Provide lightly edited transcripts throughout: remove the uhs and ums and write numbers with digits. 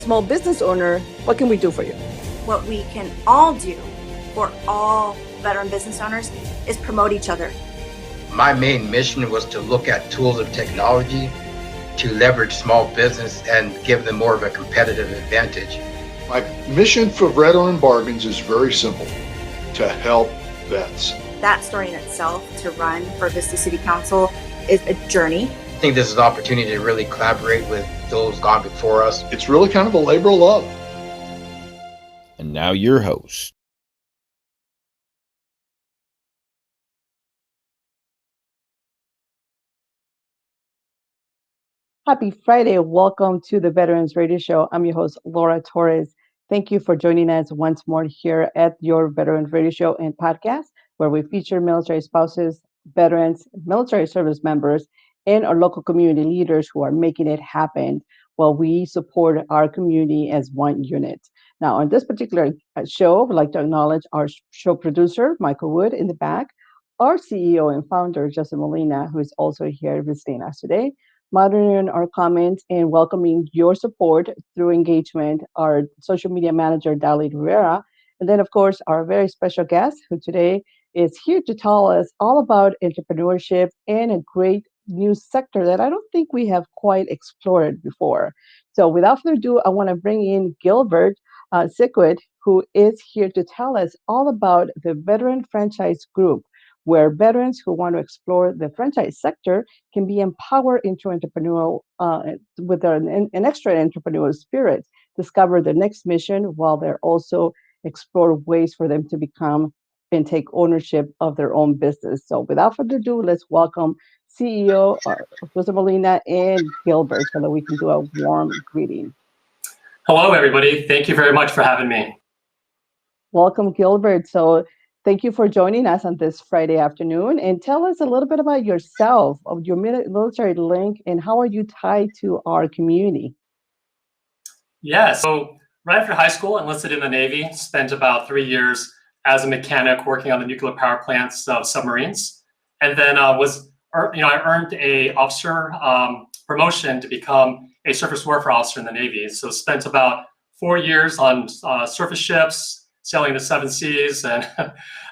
small business owner, what can we do for you? What we can all do for all veteran business owners is promote each other. My main mission was to look at tools of technology to leverage small business and give them more of a competitive advantage. My mission for Veteran Bargains is very simple: to help vets. That story in itself, to run for Vista City Council, is a journey. I think this is an opportunity to really collaborate with those gone before us. It's really kind of a labor of love. And now your host. Happy Friday. Welcome to the Veterans Radio Show. I'm your host, Laura Torres. Thank you for joining us once more here at your Veterans Radio Show and podcast, where we feature military spouses, veterans, military service members, and our local community leaders who are making it happen while we support our community as one unit. Now, on this particular show, I'd like to acknowledge our show producer, Michael Wood, in the back, our CEO and founder, Justin Molina, who is also here visiting us today, monitoring our comments and welcoming your support through engagement, our social media manager, Dali Rivera, and then, of course, our very special guest, who today is here to tell us all about entrepreneurship and a great new sector that I don't think we have quite explored before. So without further ado, I want to bring in Gilbert Siquit, who is here to tell us all about the Veteran Franchise Group, where veterans who want to explore the franchise sector can be empowered into entrepreneurial with an extra entrepreneurial spirit, discover their next mission while they're also explore ways for them to become and take ownership of their own business. So without further ado, let's welcome CEO Jose Molina and Gilbert so that we can do a warm greeting. Hello, everybody. Thank you very much for having me. Welcome, Gilbert. So thank you for joining us on this Friday afternoon. And tell us a little bit about yourself, of your military link, and how are you tied to our community? Yeah, so right after high school, enlisted in the Navy, spent about 3 years as a mechanic working on the nuclear power plants of submarines. And then I earned a officer promotion to become a surface warfare officer in the Navy. So spent about 4 years on surface ships, sailing the 7 seas, and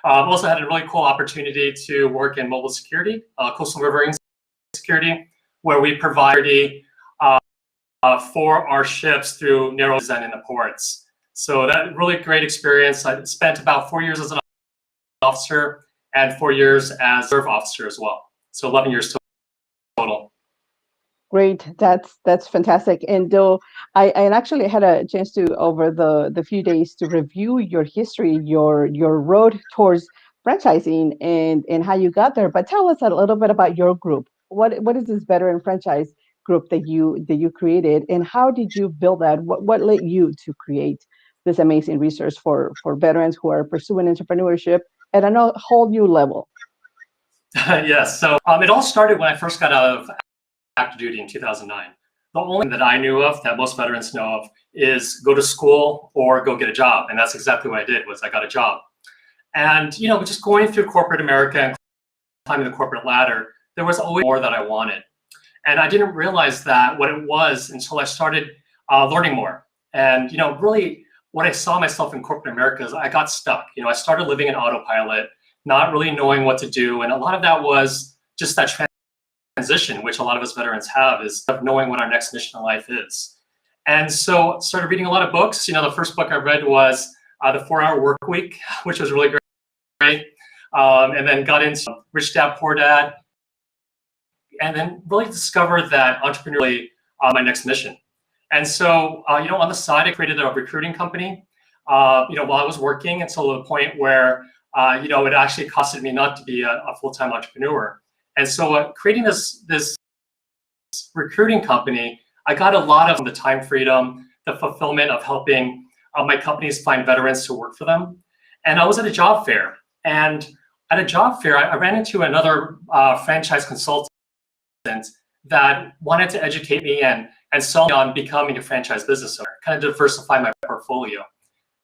also had a really cool opportunity to work in mobile security, coastal riverine security, where we provide security for our ships through narrow and in the ports. So that really great experience. I spent about 4 years as an officer and 4 years as a reserve officer as well. So 11 years total. Great, that's fantastic. And though I actually had a chance to over the few days to review your history, your road towards franchising and how you got there. But tell us a little bit about your group. What is this veteran franchise group that you created, and how did you build that? What led you to create this amazing resource for veterans who are pursuing entrepreneurship at a whole new level? Yes, so it all started when I first got out of active duty in 2009. The only thing that I knew of, that most veterans know of, is go to school or go get a job. And that's exactly what I did, was I got a job. And, just going through corporate America and climbing the corporate ladder, there was always more that I wanted. And I didn't realize that what it was until I started learning more. And, really what I saw myself in corporate America is I got stuck. I started living in autopilot, not really knowing what to do. And a lot of that was just that transition, which a lot of us veterans have, is of knowing what our next mission in life is. And so started reading a lot of books. The first book I read was The 4-Hour Work Week, which was really great. And then got into Rich Dad, Poor Dad, and then really discovered that entrepreneurially my next mission. And so, on the side, I created a recruiting company, while I was working, until the point where, it actually costed me not to be a full-time entrepreneur. And so creating this recruiting company, I got a lot of the time freedom, the fulfillment of helping my companies find veterans to work for them. And I was at a job fair. And at a job fair, I ran into another franchise consultant that wanted to educate me and sell me on becoming a franchise business owner, kind of diversify my portfolio.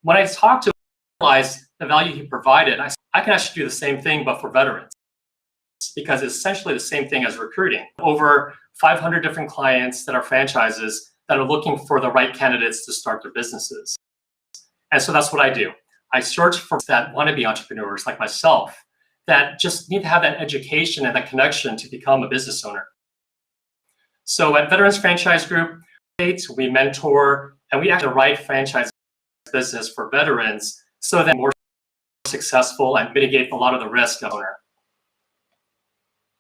When I talked to him, I realized the value he provided. I can actually do the same thing, but for veterans, because it's essentially the same thing as recruiting. Over 500 different clients that are franchises that are looking for the right candidates to start their businesses. And so that's what I do. I search for that want to be entrepreneurs like myself that just need to have that education and that connection to become a business owner. So at Veterans Franchise Group, we mentor and we actually write franchise business for veterans so that they're more successful and mitigate a lot of the risk of owner.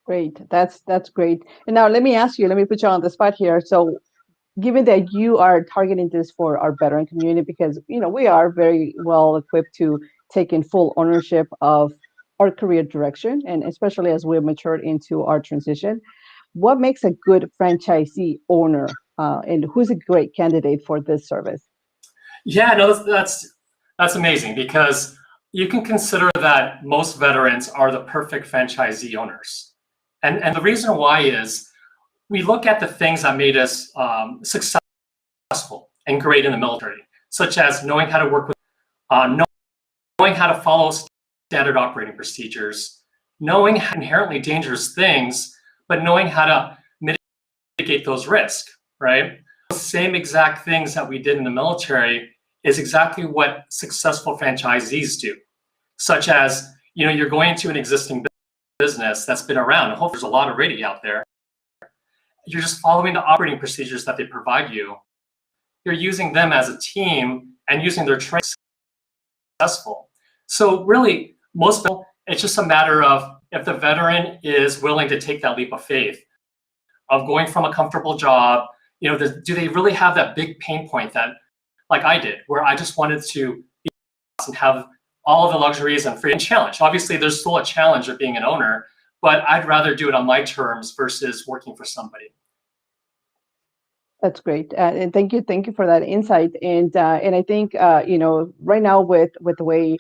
Great. That's great. And now let me ask you, let me put you on the spot here. So given that you are targeting this for our veteran community, because we are very well equipped to take in full ownership of our career direction, and especially as we've matured into our transition, what makes a good franchisee owner, and who's a great candidate for this service? Yeah, no, that's amazing, because you can consider that most veterans are the perfect franchisee owners. And the reason why is we look at the things that made us successful and great in the military, such as knowing how to work with, knowing how to follow standard operating procedures, knowing inherently dangerous things, but knowing how to mitigate those risks, right? The same exact things that we did in the military is exactly what successful franchisees do, such as, you're going into an existing business that's been around. I hope there's a lot already out there. You're just following the operating procedures that they provide you. You're using them as a team and using their training successful. So really, most people, it's just a matter of if the veteran is willing to take that leap of faith of going from a comfortable job, do they really have that big pain point that, like I did, where I just wanted to be and have all of the luxuries and freedom challenge. Obviously, there's still a challenge of being an owner, but I'd rather do it on my terms versus working for somebody. That's great, and thank you for that insight. And I think right now with the way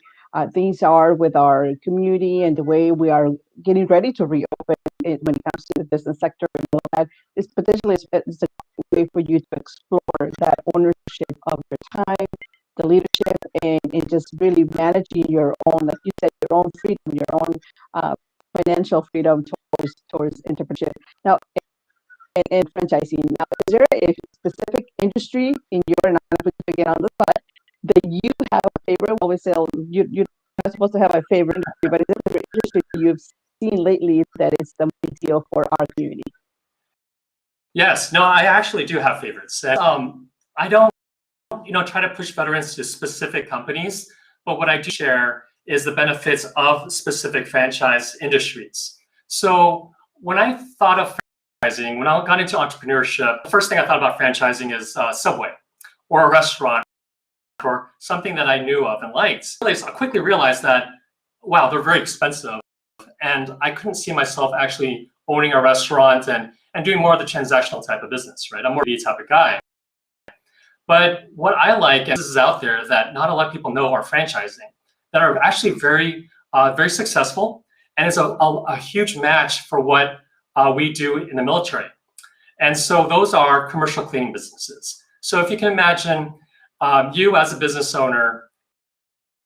things are with our community and the way we are getting ready to reopen it when it comes to the business sector, and all that, is potentially it's a way for you to explore that ownership of your time, the leadership, and just really managing your own, like you said, your own freedom, your own financial freedom towards entrepreneurship. Now, and franchising. Now, is there a specific industry in your, and I'm going to get on the spot, that you have a favorite? Always say you're not supposed to have a favorite industry, but is there an industry you've seen lately that is the ideal for our community? Yes, no, I actually do have favorites. I don't, try to push veterans to specific companies, but what I do share is the benefits of specific franchise industries. So when I thought of franchising, when I got into entrepreneurship, the first thing I thought about franchising is Subway or a restaurant or something that I knew of and liked. I quickly realized that, wow, they're very expensive. And I couldn't see myself actually owning a restaurant and doing more of the transactional type of business, right? I'm more the type of guy. But what I like, and this is out there that not a lot of people know, are franchising that are actually very, very successful. And it's a huge match for what we do in the military. And so those are commercial cleaning businesses. So if you can imagine you as a business owner,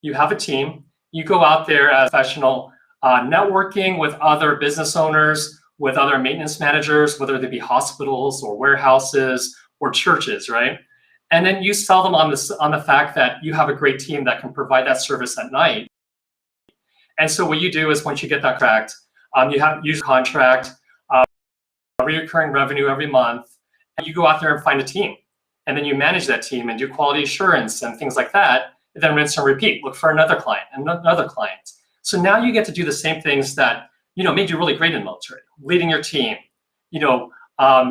you have a team, you go out there as a professional, networking with other business owners, with other maintenance managers, whether they be hospitals or warehouses or churches, right? And then you sell them on the fact that you have a great team that can provide that service at night. And so what you do is once you get that contract, you have use contract, recurring revenue every month, and you go out there and find a team. And then you manage that team and do quality assurance and things like that, and then rinse and repeat, look for another client and another client. So now you get to do the same things that, made you really great in the military, leading your team,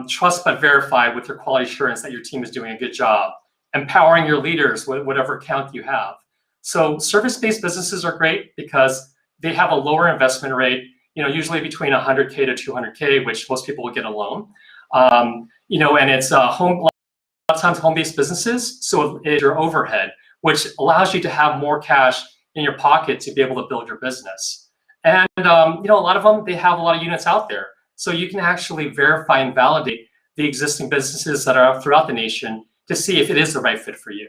trust but verify with your quality assurance that your team is doing a good job, empowering your leaders, whatever account you have. So service-based businesses are great because they have a lower investment rate, usually between 100K to 200K, which most people will get a loan. And it's a lot of times home-based businesses, so it's your overhead, which allows you to have more cash in your pocket to be able to build your business. And a lot of them, they have a lot of units out there. So you can actually verify and validate the existing businesses that are throughout the nation to see if it is the right fit for you.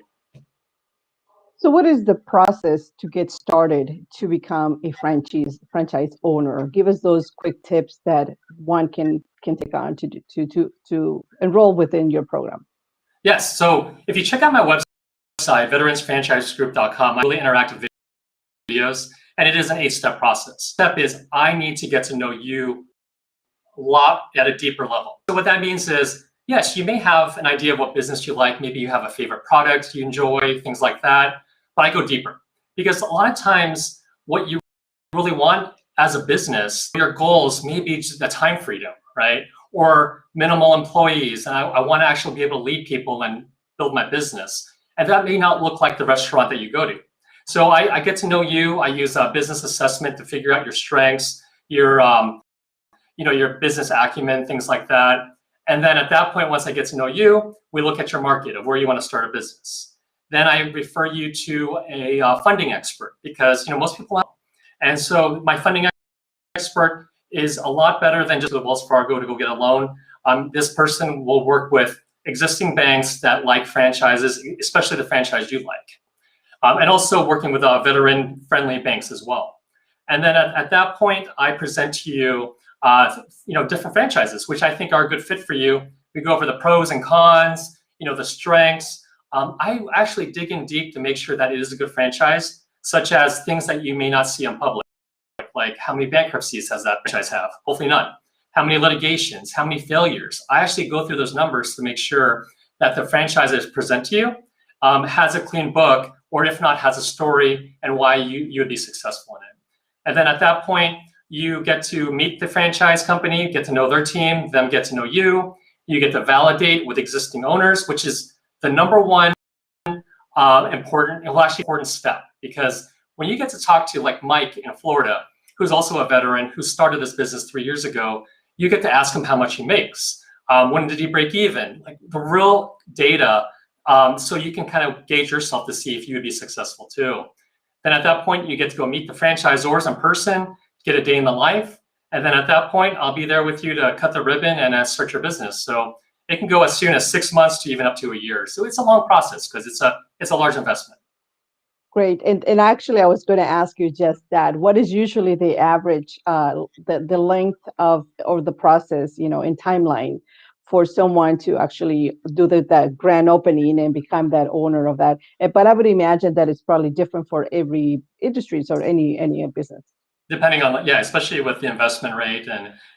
So what is the process to get started to become a franchise owner? Give us those quick tips that one can take on to enroll within your program. Yes. So if you check out my website, veteransfranchisegroup.com, I really interactive videos, and it is an 8-step process. Step is I need to get to know you a lot at a deeper level. So what that means is, yes, you may have an idea of what business you like. Maybe you have a favorite product you enjoy, things like that. But I go deeper because a lot of times what you really want as a business, your goals may be just the time freedom, right? Or minimal employees. And I want to actually be able to lead people and build my business. And that may not look like the restaurant that you go to. So I get to know you. I use a business assessment to figure out your strengths, your business acumen, things like that. And then at that point, once I get to know you, we look at your market of where you want to start a business. Then I refer you to a funding expert because most people have. And so my funding expert is a lot better than just with Wells Fargo to go get a loan. This person will work with existing banks that like franchises, especially the franchise you like. And also working with veteran-friendly banks as well. And then at that point, I present to you, different franchises, which I think are a good fit for you. We go over the pros and cons, the strengths. I actually dig in deep to make sure that it is a good franchise, such as things that you may not see in public, like how many bankruptcies has that franchise have? Hopefully none. How many litigations? How many failures? I actually go through those numbers to make sure that the franchise I present to you has a clean book, or if not, has a story and why you would be successful in it. And then at that point, you get to meet the franchise company, get to know their team, them get to know you. You get to validate with existing owners, which is the number one important step. Because when you get to talk to like Mike in Florida, who's also a veteran who started this business 3 years ago, you get to ask him how much he makes. When did he break even? Like the real data, so you can kind of gauge yourself to see if you would be successful too. Then at that point, you get to go meet the franchisors in person, get a day in the life. And then at that point, I'll be there with you to cut the ribbon and start your business. So it can go as soon as 6 months to even up to a year. So it's a long process because it's a large investment. Great. And actually, I was going to ask you just that. What is usually the average, the length of or the process, in timeline for someone to actually do the grand opening and become that owner of that? But I would imagine that it's probably different for every industry or any business. Depending on, especially with the investment rate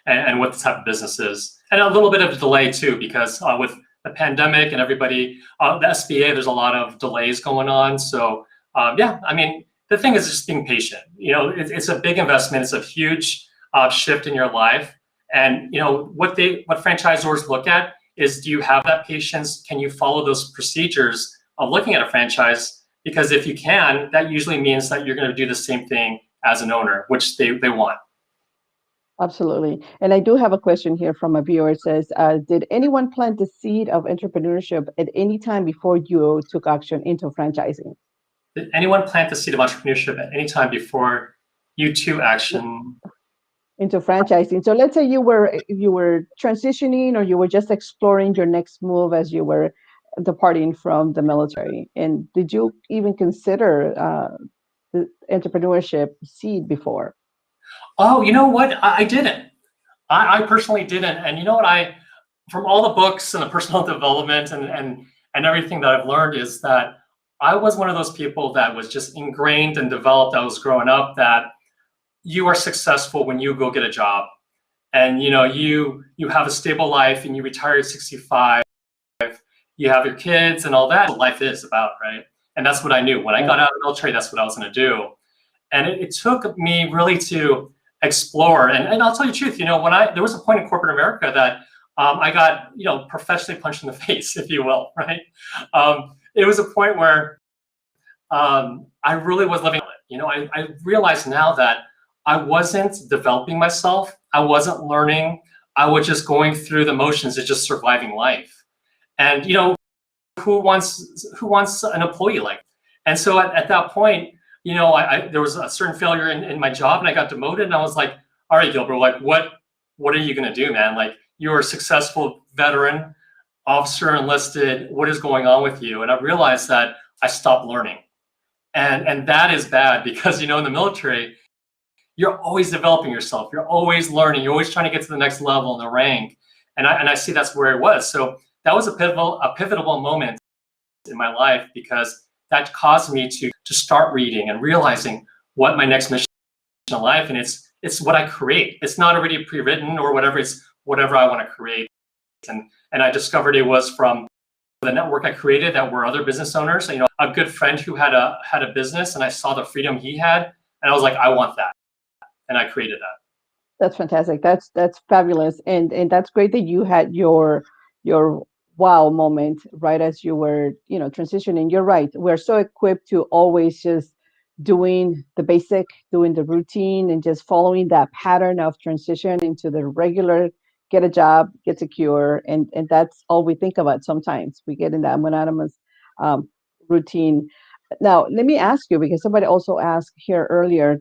and what the type of business is. And a little bit of a delay too, because with the pandemic and everybody, the SBA, there's a lot of delays going on. So the thing is just being patient. It's a big investment. It's a huge shift in your life. And what franchisors look at is, do you have that patience? Can you follow those procedures of looking at a franchise? Because if you can, that usually means that you're going to do the same thing as an owner, which they want. Absolutely. And I do have a question here from a viewer. It says, did anyone plant the seed of entrepreneurship at any time before you took action into franchising? Did anyone plant the seed of entrepreneurship at any time before you took action into franchising? So let's say you were transitioning, or you were just exploring your next move as you were departing from the military. And did you even consider the entrepreneurship seed before? Oh, you know what? I didn't. I personally didn't. And you know what? From all the books and the personal development and everything that I've learned is that I was one of those people that was just ingrained and developed. I was growing up that you are successful when you go get a job, and you have a stable life, and you retire at 65. You have your kids and all that. What life is about, right? And that's what I knew when I got out of the military. That's what I was going to do. And it took me really to explore. And I'll tell you the truth. There was a point in corporate America that I got professionally punched in the face, if you will, right? It was a point where I really was living it. I realized now that I wasn't developing myself. I wasn't learning. I was just going through the motions of just surviving life. And who wants an employee like that? And so at that point, there was a certain failure in my job, and I got demoted. And I was like, all right, Gilbert, like what are you gonna do, man? Like, you're a successful veteran, officer enlisted. What is going on with you? And I realized that I stopped learning, and that is bad because in the military, you're always developing yourself. You're always learning. You're always trying to get to the next level in the rank. And I see that's where it was. So that was a pivotal moment in my life, because that caused me to start reading and realizing what my next mission in life, and it's what I create. It's not already pre-written or whatever. It's whatever I want to create. And I discovered it was from the network I created that were other business owners. You know, a good friend who had a business, and I saw the freedom he had, and I was like, I want that, and I created that. That's fantastic. That's fabulous, and that's great that you had your wow moment right as you were, you know, transitioning. You're right. We're so equipped to always just doing the basic, doing the routine, and just following that pattern of transition into the regular, get a job, get secure, and that's all we think about. Sometimes we get in that monotonous routine. Now, let me ask you, because somebody also asked here earlier,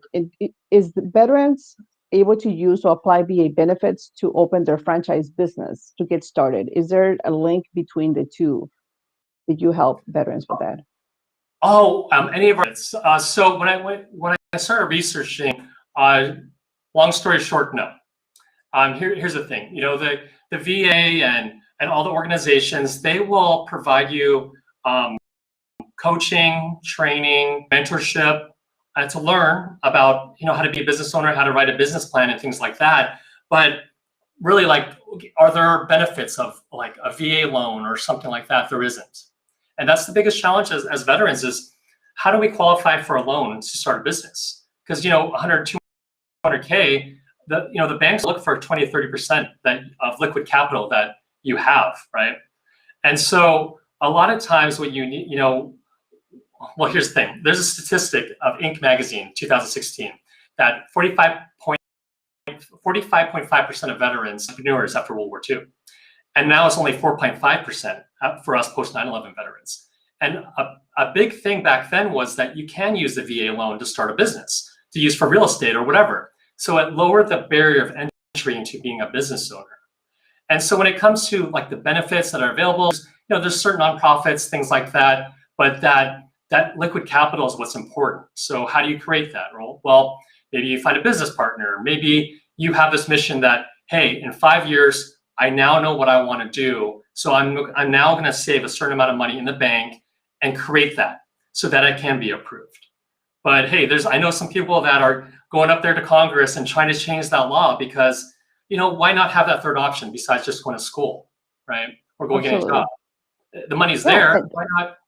is the veterans able to use or apply VA benefits to open their franchise business to get started? Is there a link between the two? Did you help veterans with that? Oh, any of our so when I started researching, long story short, no. Here's the thing. You know, the VA and all the organizations, they will provide you coaching, training, mentorship, to learn about, you know, how to be a business owner, how to write a business plan, and things like that. But really, like, are there benefits of like a VA loan or something like that? There isn't. And that's the biggest challenge as veterans, is how do we qualify for a loan to start a business? Because, you know, 100, 200K, the banks look for 20 to 30% of liquid capital that you have, right? And so a lot of times what you need, you know, well, here's the thing. There's a statistic of Inc. magazine, 2016, that 45.5% of veterans entrepreneurs after World War II. And now it's only 4.5% for us post 9/11 veterans. And a big thing back then was that you can use the VA loan to start a business, to use for real estate or whatever. So it lowered the barrier of entry into being a business owner. And so when it comes to like the benefits that are available, you know, there's certain nonprofits, things like that, but that liquid capital is what's important. So how do you create that role? Well, maybe you find a business partner. Maybe you have this mission that, hey, in 5 years, I now know what I want to do. So I'm now going to save a certain amount of money in the bank and create that so that I can be approved. But hey, I know some people that are going up there to Congress and trying to change that law because, you know, why not have that third option besides just going to school, right? Or going get a job. The money's there. Why not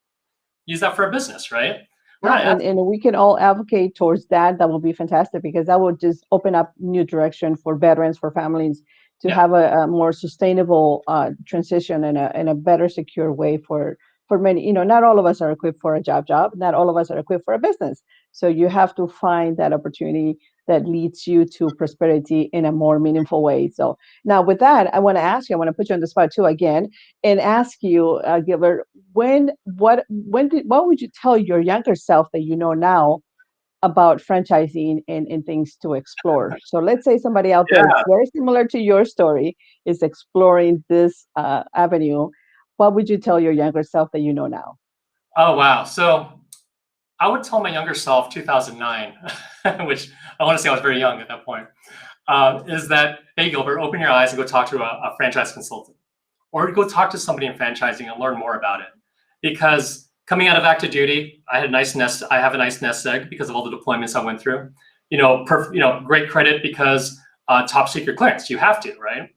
use that for a business, right? And we can all advocate towards that. That will be fantastic, because that will just open up new direction for veterans, for families to have a more sustainable transition and a better secure way for many. You know, not all of us are equipped for a job. Not all of us are equipped for a business. So you have to find that opportunity that leads you to prosperity in a more meaningful way. So now with that, I want to ask you, I want to put you on the spot too again and ask you, Gilbert, what would you tell your younger self that you know now about franchising and things to explore? So let's say somebody out there very similar to your story is exploring this avenue. What would you tell your younger self that you know now? Oh, wow. So I would tell my younger self, 2009, which I want to say I was very young at that point, is that, hey, Gilbert, open your eyes and go talk to a franchise consultant, or go talk to somebody in franchising and learn more about it. Because coming out of active duty, I have a nice nest egg because of all the deployments I went through. You know, great credit because top secret clearance, you have to, right?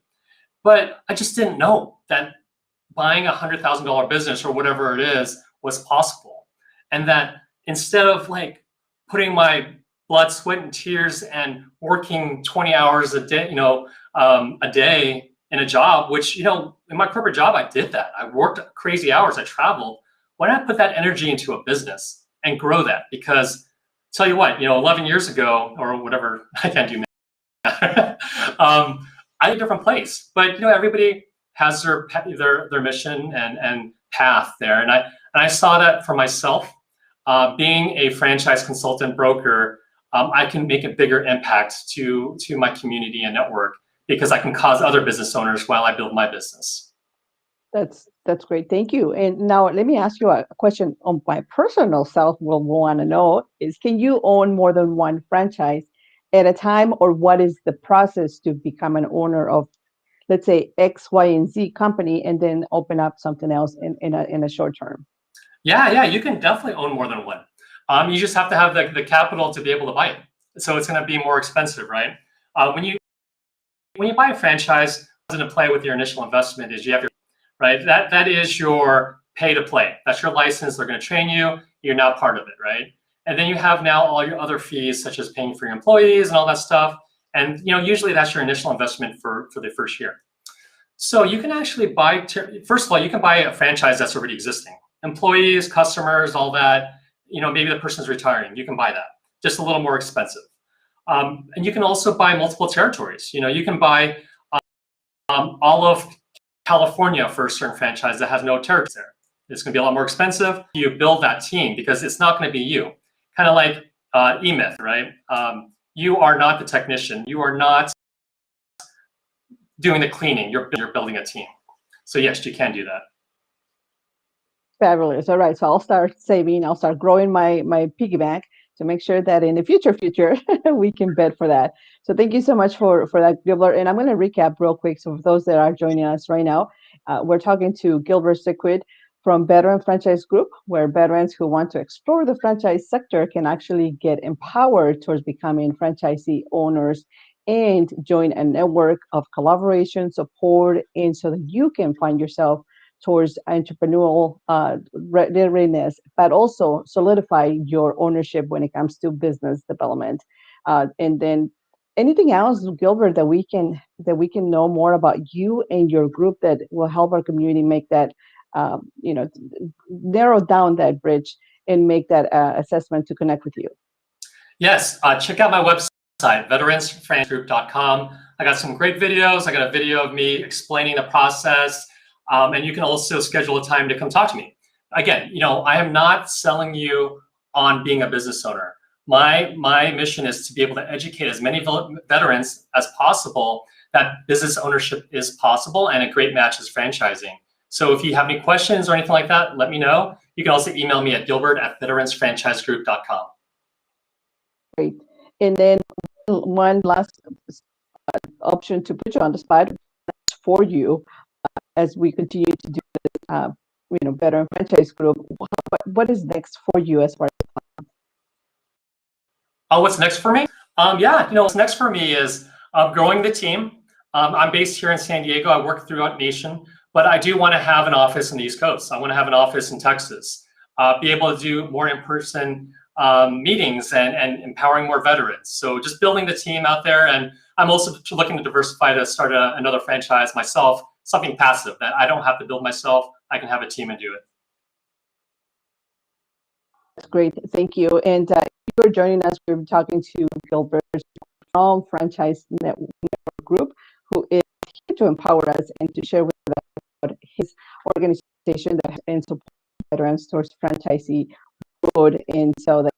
But I just didn't know that buying $100,000 business or whatever it is was possible, and that instead of like putting my blood, sweat, and tears and working 20 hours a day, a day in a job, which, you know, in my corporate job, I did that. I worked crazy hours. I traveled. Why not put that energy into a business and grow that? Because tell you what, 11 years ago or whatever, I can't do math. I had a different place, but everybody has their mission and path there. And I saw that for myself. Being a franchise consultant broker, I can make a bigger impact to my community and network because I can cause other business owners while I build my business. That's great. Thank you. And now let me ask you a question on my personal self. Will want to know is, can you own more than one franchise at a time, or what is the process to become an owner of, let's say X, Y, and Z company, and then open up something else in a short term? Yeah, you can definitely own more than one. You just have to have the capital to be able to buy it. So it's going to be more expensive, right? When you buy a franchise, what's going to play with your initial investment is you have your right. That is your pay to play. That's your license. They're going to train you. You're now part of it, right? And then you have now all your other fees, such as paying for your employees and all that stuff. And usually that's your initial investment for the first year. So you can actually buy. First of all, you can buy a franchise that's already existing. Employees, customers, all that. Maybe the person's retiring. You can buy that. Just a little more expensive. And you can also buy multiple territories. You can buy all of California for a certain franchise that has no territory there. It's going to be a lot more expensive. You build that team because it's not going to be you. Kind of like eMyth, right? You are not the technician. You are not doing the cleaning. You're building a team. So yes, you can do that. Fabulous. All right. So I'll start saving. I'll start growing my piggy bank to make sure that in the future, we can bet for that. So thank you so much for that, Gilbert. And I'm going to recap real quick. So for those that are joining us right now, we're talking to Gilbert Sequid from Veteran Franchise Group, where veterans who want to explore the franchise sector can actually get empowered towards becoming franchisee owners and join a network of collaboration, support, and so that you can find yourself towards entrepreneurial readiness, but also solidify your ownership when it comes to business development. And then anything else, Gilbert, that we can know more about you and your group that will help our community make that, narrow down that bridge and make that assessment to connect with you. Yes, check out my website, veteransfranchisegroup.com. I got some great videos. I got a video of me explaining the process. And you can also schedule a time to come talk to me. Again, I am not selling you on being a business owner. My mission is to be able to educate as many veterans as possible that business ownership is possible and a great match is franchising. So if you have any questions or anything like that, let me know. You can also email me at gilbert@veteransfranchisegroup.com. Great. And then one last option to put you on the spot for you. As we continue to do this, Veteran Franchise Group, what is next for you as far as? Oh, what's next for me? What's next for me is growing the team. I'm based here in San Diego. I work throughout nation, but I do want to have an office on the East Coast. I want to have an office in Texas. Be able to do more in-person meetings and empowering more veterans. So just building the team out there, and I'm also looking to diversify to start another franchise myself. Something passive that I don't have to build myself. I can have a team and do it. That's great. Thank you. And if you're joining us, we're talking to Gilbert from Franchise Network Group, who is here to empower us and to share with us about his organization that has been supporting veterans towards franchisee road. And so that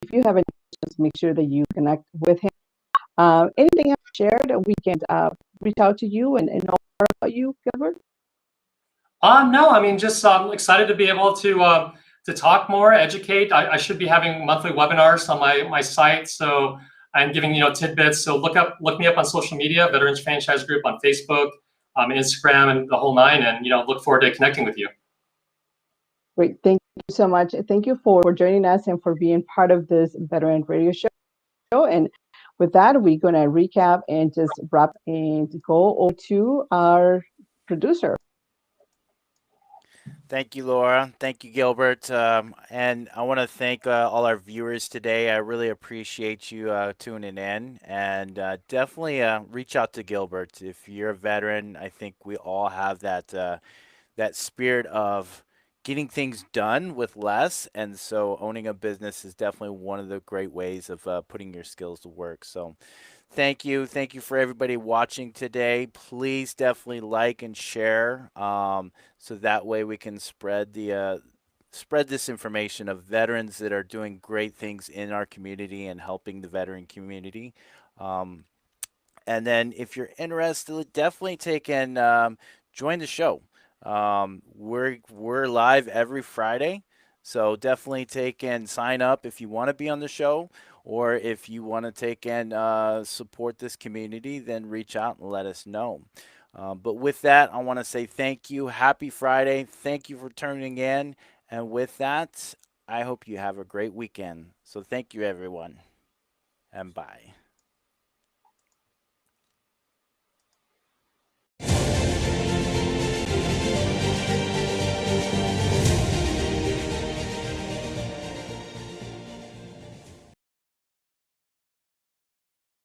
if you have any questions, make sure that you connect with him. Anything else shared, we can reach out to you and know more about you, Gilbert? No, I mean, just excited to be able to talk more, educate. I should be having monthly webinars on my site, so I'm giving tidbits. So look me up on social media, Veterans Franchise Group on Facebook, Instagram, and the whole nine, and look forward to connecting with you. Great, thank you so much. Thank you for joining us and for being part of this Veteran Radio Show. And with that, we're going to recap and just wrap and go over to our producer. Thank you, Laura. Thank you, Gilbert. And I want to thank all our viewers today. I really appreciate you tuning in. And definitely reach out to Gilbert. If you're a veteran, I think we all have that spirit of getting things done with less. And so owning a business is definitely one of the great ways of putting your skills to work. So thank you. Thank you for everybody watching today. Please definitely like and share so that way we can spread this information of veterans that are doing great things in our community and helping the veteran community. And then if you're interested, definitely take and join the show. We're live every Friday, so definitely take and sign up if you want to be on the show, or if you want to take and support this community, then reach out and let us know. But with that, I want to say thank you. Happy Friday. Thank you for tuning in. And with that, I hope you have a great weekend. So thank you, everyone. And bye.